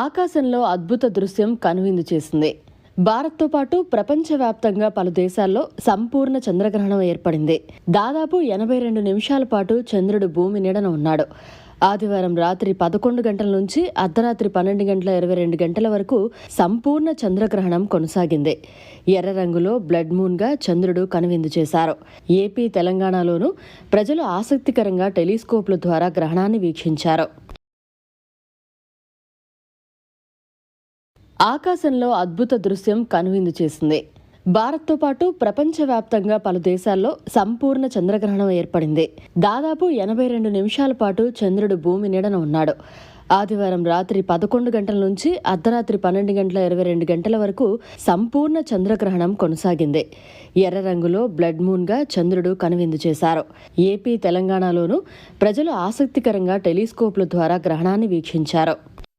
ఆకాశంలో అద్భుత దృశ్యం కనువిందు చేసింది. భారత్తో పాటు ప్రపంచవ్యాప్తంగా పలు దేశాల్లో సంపూర్ణ చంద్రగ్రహణం ఏర్పడింది. దాదాపు 82 నిమిషాల పాటు చంద్రుడు భూమి నీడన ఉన్నాడు. ఆదివారం రాత్రి 11 గంటల నుంచి అర్ధరాత్రి 12 గంటల 22 గంటల వరకు సంపూర్ణ చంద్రగ్రహణం కొనసాగింది. ఎర్ర రంగులో బ్లడ్ మూన్గా చంద్రుడు కనువిందు చేశారు. ఏపీ, తెలంగాణలోనూ ప్రజలు ఆసక్తికరంగా టెలిస్కోప్ల ద్వారా గ్రహణాన్ని వీక్షించారు. ఆకాశంలో అద్భుత దృశ్యం కనువిందు చేసింది. భారత్తో పాటు ప్రపంచవ్యాప్తంగా పలు దేశాల్లో సంపూర్ణ చంద్రగ్రహణం ఏర్పడింది. దాదాపు 82 నిమిషాల పాటు చంద్రుడు భూమి నీడన ఉన్నాడు. ఆదివారం రాత్రి 11 గంటల నుంచి అర్ధరాత్రి 12 గంటల 22 గంటల వరకు సంపూర్ణ చంద్రగ్రహణం కొనసాగింది. ఎర్ర రంగులో బ్లడ్ మూన్గా చంద్రుడు కనువిందు చేశారు. ఏపీ, తెలంగాణలోనూ ప్రజలు ఆసక్తికరంగా టెలిస్కోప్ల ద్వారా గ్రహణాన్ని వీక్షించారు.